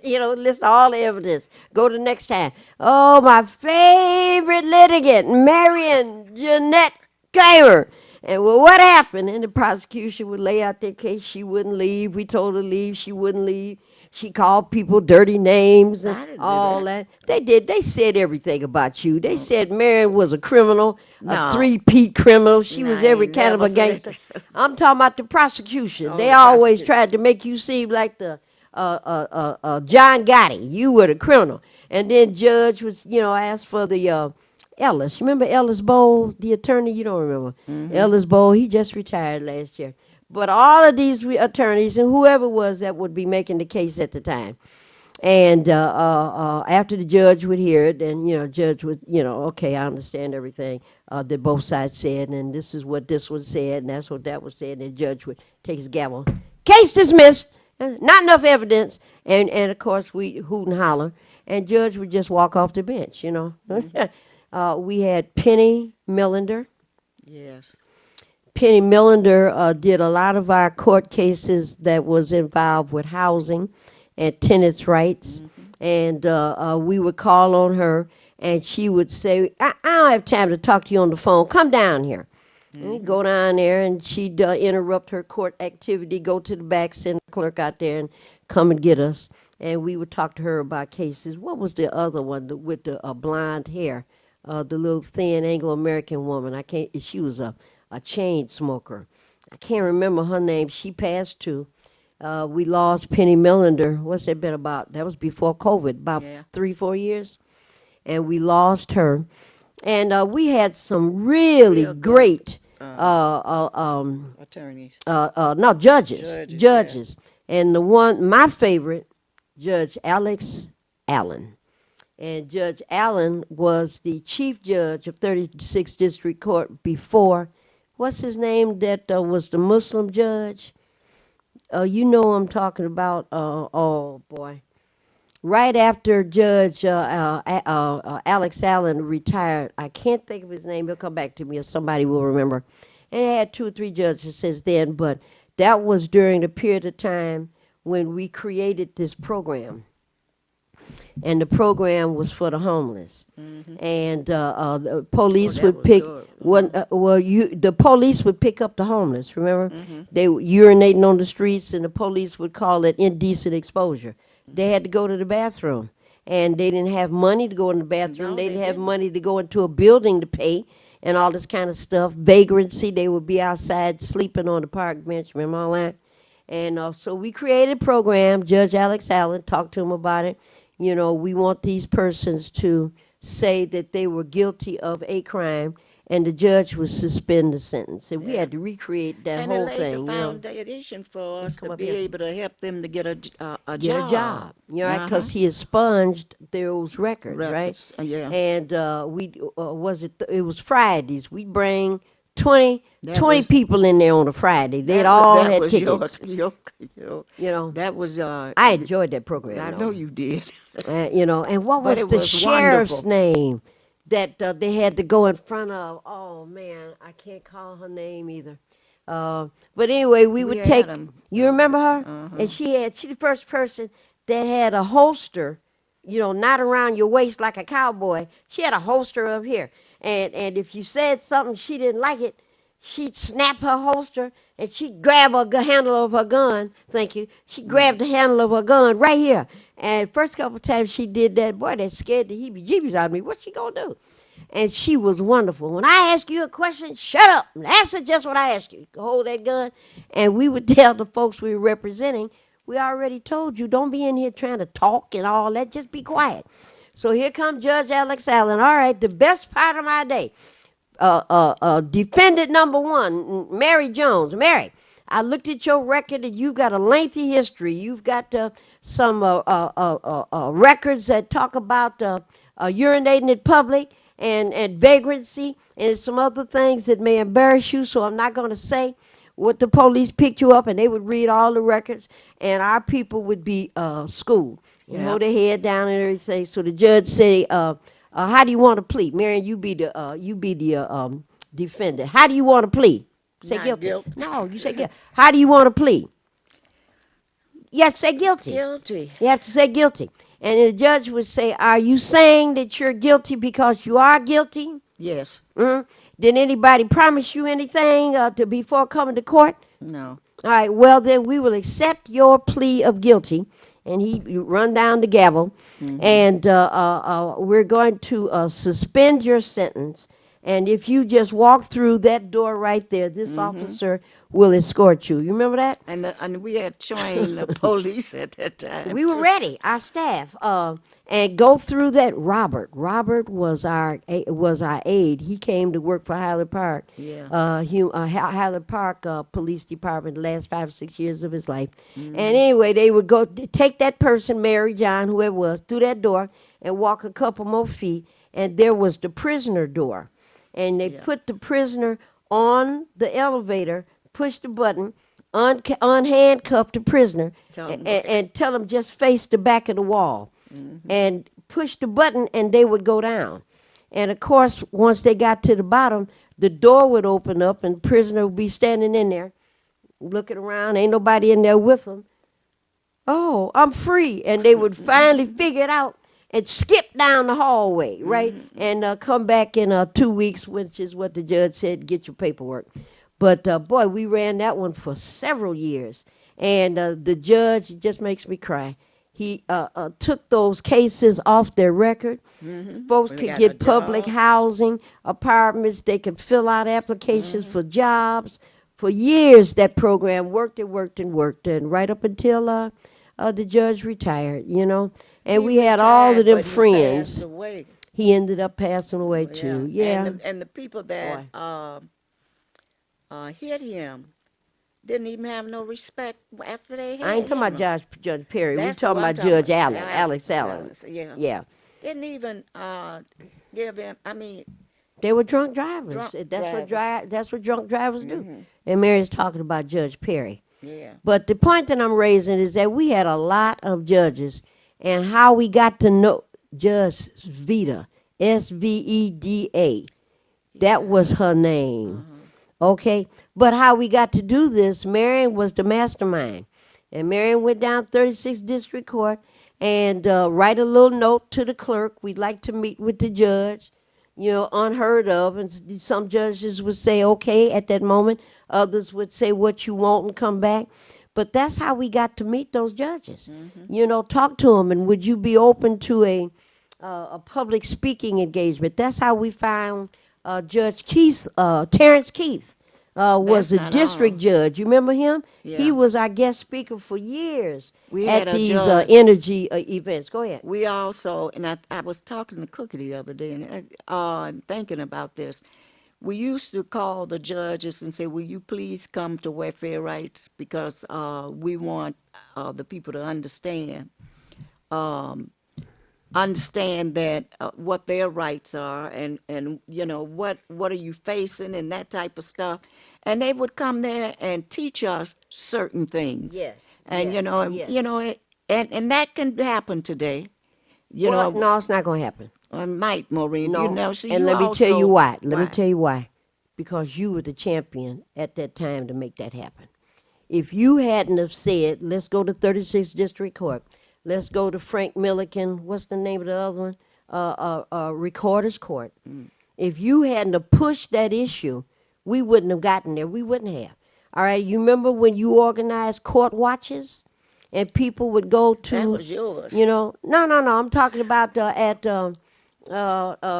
S2: You know, list all the evidence. Go to next time. Oh, my favorite litigant, Marion Jeanette Kramer. And well, what happened? And the prosecution would lay out their case. She wouldn't leave. We told her to leave. She wouldn't leave. She called people dirty names
S3: I
S2: and
S3: didn't do
S2: all that. They did. They said everything about you. They said Marion was a criminal,
S3: No.
S2: a three-peat criminal. She was
S3: No,
S2: every
S3: they
S2: kind of
S3: never
S2: a
S3: said
S2: gangster. I'm talking about the prosecution.
S3: Oh,
S2: They
S3: the
S2: always
S3: prosecution.
S2: tried to make you seem like the John Gotti. You were the criminal. And then judge was, you know, asked for the Ellis. You remember Ellis Bowles, the attorney? You don't remember. Ellis Bowles, he just retired last year. But all of these attorneys and whoever was that would be making the case at the time. And after the judge would hear it, then, you know, judge would, you know, okay, I understand everything that both sides said, and this is what this one said, and that's what that was said, and the judge would take his gavel. Case dismissed. Not enough evidence. And of course, we hoot and holler, and judge would just walk off the bench, you know. We had Penny Millender.
S3: Yes.
S2: Penny Millender did a lot of our court cases that was involved with housing and tenants' rights. And we would call on her, and she would say, I don't have time to talk to you on the phone. Come down here. And we'd go down there, and she'd interrupt her court activity, go to the back, send the clerk out there, and come and get us. And we would talk to her about cases. What was the other one with the blonde hair? The little thin Anglo-American woman. I can't. She was a chain smoker. I can't remember her name. She passed too. We lost Penny Millender. What's that been about? That was before COVID, about 3-4 years. And we lost her. And we had some really
S3: Real good,
S2: great
S3: Attorneys.
S2: no, judges. And my favorite, Judge Alex Allen. And Judge Allen was the chief judge of 36th District Court before, what's his name that was the Muslim judge? You know what I'm talking about. Oh, boy. Right after Judge Alex Allen retired, I can't think of his name. He'll come back to me or somebody will remember. And it had 2 or 3 judges since then, but that was during the period of time when we created this program. And the program was for the homeless. And the police
S3: that
S2: would
S3: was
S2: pick
S3: good.
S2: the police would pick up the homeless. Remember, they were urinating on the streets, and the police would call it indecent exposure. They had to go to the bathroom, and they didn't have money to go in the bathroom.
S3: No,
S2: they
S3: they
S2: didn't have
S3: didn't.
S2: money to go into a building to pay, and all this kind of stuff. Vagrancy, they would be outside sleeping on the park bench. Remember all that? And so we created a program. Judge Alex Allen talked to him about it. You know, we want these persons to say that they were guilty of a crime, and the judge would suspend the sentence. And we had to recreate that
S3: And
S2: whole
S3: it laid
S2: thing,
S3: the
S2: you know.
S3: foundation for us
S2: come
S3: to
S2: up
S3: be
S2: here.
S3: able to help them to get a
S2: Get
S3: job.
S2: a job, you know,
S3: Uh-huh.
S2: because he expunged those records,
S3: Records,
S2: right?
S3: yeah.
S2: And it was Fridays. We'd bring 20
S3: That
S2: 20
S3: was-
S2: people in there on a Friday. They'd all
S3: that
S2: had
S3: was
S2: tickets.
S3: your,
S2: You know,
S3: that was
S2: I enjoyed that program.
S3: I
S2: though.
S3: know you did.
S2: You know, and what
S3: But
S2: was
S3: it
S2: the
S3: was
S2: sheriff's
S3: wonderful.
S2: name that they had to go in front of? Oh man, I can't call her name either. But anyway, we would
S3: had
S2: take.
S3: 'em.
S2: You remember her? And she the first person that had a holster. You know, not around your waist like a cowboy. She had a holster up here, and if you said something she didn't like it, she'd snap her holster and she'd grab handle of her gun. Thank you. She grabbed the handle of her gun right here. And first couple times she did that, boy, that scared the heebie-jeebies out of me. What's she gonna do? And she was wonderful. When I ask you a question, shut up and answer just what I ask you. Hold that gun. And we would tell the folks we were representing, we already told you, don't be in here trying to talk and all that. Just be quiet. So here comes Judge Alex Allen. All right, the best part of my day. Defendant number one, Mary Jones. Mary, I looked at your record and you've got a lengthy history. You've got some records that talk about urinating in public and vagrancy and some other things that may embarrass you, so I'm not going to say what the police picked you up, and they would read all the records, and our people would be schooled and hold their head down and everything. So the judge say, how do you want to plead? Marion, you be the defendant. How do you want to plead? Say
S3: Not
S2: guilty.
S3: guilty.
S2: No, you say guilty. How do you want to plead? You have to say guilty.
S3: Guilty.
S2: You have to say guilty. And the judge would say, are you saying that you're guilty because you are guilty?
S3: Yes.
S2: Mhm. Did anybody promise you anything before coming to court?
S3: No.
S2: All right, well, then we will accept your plea of guilty. And he run down the gavel. And we're going to suspend your sentence. And if you just walk through that door right there, this officer will escort you. You remember that?
S3: And we had trained the police at that time.
S2: We were
S3: too.
S2: ready, our staff, and go through that. Robert was our aide. He came to work for Highland Park.
S3: Yeah.
S2: Highland Park Police Department the last 5 or 6 years of his life. And anyway, they would go take that person, Mary John, whoever it was, through that door and walk a couple more feet, and there was the prisoner door, and they put the prisoner on the elevator, push the button, unhandcuff the prisoner,
S3: Tell 'em
S2: and tell them just face the back of the wall, and push the button, and they would go down. And of course, once they got to the bottom, the door would open up, and the prisoner would be standing in there, looking around. Ain't nobody in there with them. Oh, I'm free, and they would finally figure it out and skip down the hallway, right, and come back in 2 weeks, which is what the judge said. Get your paperwork. But boy, we ran that one for several years, and the judge, it just makes me cry. He took those cases off their record. Folks
S3: We
S2: could
S3: got a
S2: get public
S3: job.
S2: housing, apartments. They could fill out applications for jobs. For years, that program worked and worked and worked, and right up until the judge retired, you know. And
S3: He
S2: we had all of
S3: retired,
S2: them
S3: but he
S2: friends.
S3: passed away.
S2: He ended up passing away too. Yeah.
S3: And the people that hit him didn't even have no respect after they hit
S2: I ain't talking
S3: him.
S2: about Judge Perry. We
S3: That's
S2: talking
S3: who I'm
S2: about Judge
S3: talking
S2: Allen,
S3: about.
S2: Alex Allen.
S3: Alex, yeah.
S2: Yeah.
S3: Didn't even give him. I mean,
S2: They were drunk drivers.
S3: Drunk
S2: That's
S3: drivers.
S2: that's what drunk drivers do. And Mary's talking about Judge Perry.
S3: yeah.
S2: But the point that I'm raising is that we had a lot of judges, and how we got to know Judge Sveda, Sveda. That was her name. Okay? But how we got to do this, Marion was the mastermind. And Marion went down 36th District Court and write a little note to the clerk. We'd like to meet with the judge. You know, unheard of. And some judges would say, okay, at that moment. Others would say what you want and come back. But that's how we got to meet those judges. You know, talk to them, and would you be open to a public speaking engagement? That's how we found Judge Keith, Terrence Keith. Was
S3: That's
S2: a
S3: not
S2: district
S3: all.
S2: judge. You remember him? He
S3: Yeah.
S2: was our guest speaker for years
S3: We had
S2: at
S3: a
S2: these
S3: judge.
S2: energy events. Go ahead.
S3: We also, and I was talking to Cookie the other day, and I'm thinking about this. we used to call the judges and say, will you please come to Welfare Rights, because we want the people to understand that what their rights are, and you know, what are you facing and that type of stuff. And they would come there and teach us certain things.
S2: Yes,
S3: And
S2: yes,
S3: you know, and that can happen today. You
S2: Well,
S3: know,
S2: no, it's not going to happen.
S3: it might, Maureen.
S2: No,
S3: You know, see,
S2: and
S3: you
S2: let me tell you
S3: also-
S2: why. Let me tell you why. Because you were the champion at that time to make that happen. If you hadn't have said, let's go to 36th District Court, let's go to Frank Milliken, what's the name of the other one? Recorder's Court. If you hadn't have pushed that issue, we wouldn't have gotten there. We wouldn't have. All right, you remember when you organized court watches? And people would go to...
S3: That was yours.
S2: You know, no, I'm talking about at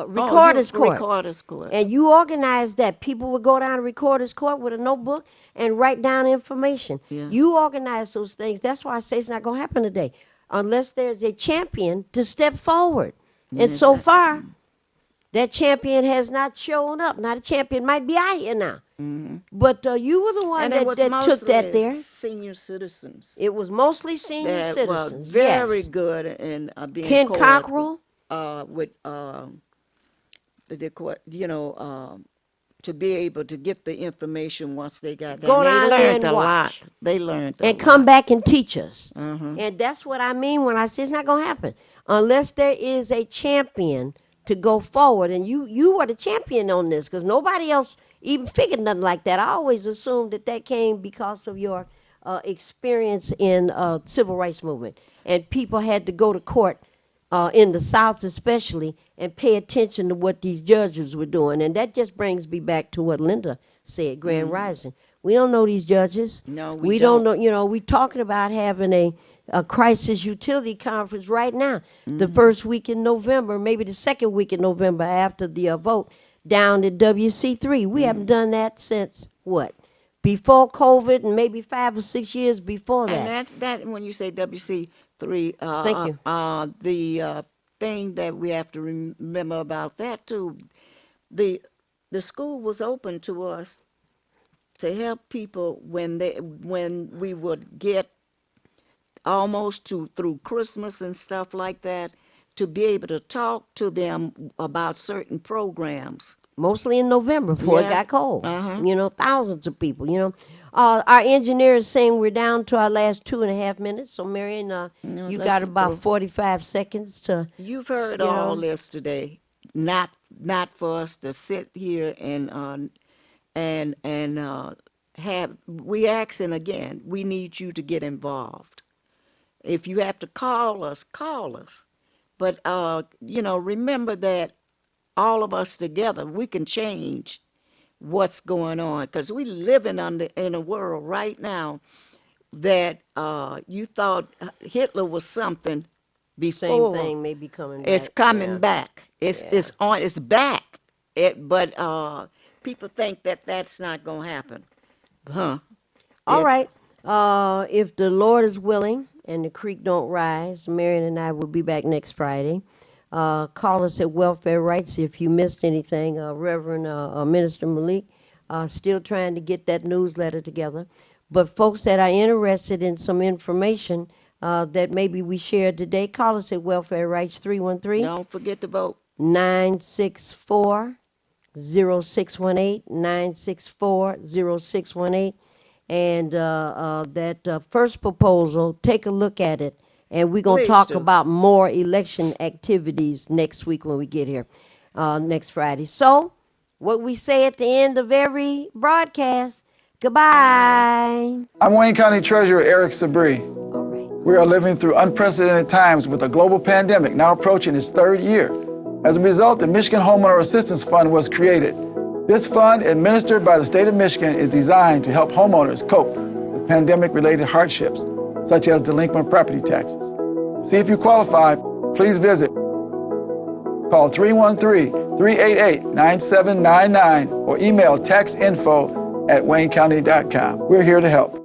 S2: Recorder's Court.
S3: Recorder's Court.
S2: And you organized that. People would go down to Recorder's Court with a notebook and write down information.
S3: Yeah.
S2: You organized those things. That's why I say it's not going to happen today unless there's a champion to step forward. And so far, that champion has not shown up. Now, the champion might be out here now. But you were the one
S3: And it was
S2: that took that
S3: mostly
S2: there.
S3: senior citizens.
S2: It was mostly senior
S3: That
S2: citizens.
S3: were very
S2: yes.
S3: good in being
S2: Ken
S3: court-
S2: Cockrell?
S3: with the court, you know, to be able to get the information once they got
S2: Go
S3: there.
S2: down
S3: They
S2: there
S3: learned
S2: and
S3: a lot.
S2: watch.
S3: They learned a
S2: And come
S3: lot.
S2: back and teach us.
S3: Uh-huh.
S2: And that's what I mean when I say it's not going to happen unless there is a champion to go forward. And you were the champion on this because nobody else even figured nothing like that. I always assumed that came because of your experience in civil rights movement. And people had to go to court in the South especially and pay attention to what these judges were doing. And that just brings me back to what Linda said, Grand Rising. We don't know these judges.
S3: No,
S2: we
S3: we
S2: don't
S3: don't.
S2: know. You know, we're talking about having a crisis utility conference right now, the first week in November, maybe the second week in November after the vote down at WC3. We haven't done that since what? Before COVID and maybe 5 or 6 years before that.
S3: And that when you say WC3,
S2: Thank you.
S3: The thing that we have to remember about that too, the school was open to us to help people when we would get almost through Christmas and stuff like that, to be able to talk to them about certain programs.
S2: Mostly in November before it
S3: Yeah.
S2: got cold.
S3: Uh-huh.
S2: You know, thousands of people, you know. Our engineer is saying we're down to our last 2.5 minutes. So, Marion, you
S3: let's
S2: got about
S3: go.
S2: 45 seconds to...
S3: You've heard
S2: You
S3: all
S2: know.
S3: this today. Not for us to sit here and have. We asking again. We need you to get involved. If you have to call us, call us. But you know, remember that all of us together, we can change what's going on, because we living in a world right now that you thought Hitler was something
S2: Same
S3: before.
S2: thing may be coming back.
S3: It's coming
S2: Yeah.
S3: back. It's back. But people think that that's not going to happen. Huh?
S2: All
S3: Yeah.
S2: right. If the Lord is willing and the creek don't rise, Marion and I will be back next Friday. Call us at Welfare Rights if you missed anything. Reverend Minister Malik still trying to get that newsletter together. But folks that are interested in some information that maybe we shared today, call us at Welfare Rights 313.
S3: Don't forget to vote.
S2: 964-0618, 964-0618. And that first proposal, take a look at it. And we're going to
S3: Please
S2: talk
S3: do.
S2: about more election activities next week when we get here, next Friday. So, what we say at the end of every broadcast, goodbye.
S1: I'm Wayne County Treasurer Eric Sabri.
S2: All right.
S1: We are living through unprecedented times with a global pandemic now approaching its third year. As a result, the Michigan Homeowner Assistance Fund was created. This fund, administered by the state of Michigan, is designed to help homeowners cope with pandemic-related hardships, such as delinquent property taxes. To see if you qualify, please visit. Call 313-388-9799 or email taxinfo@waynecounty.com. We're here to help.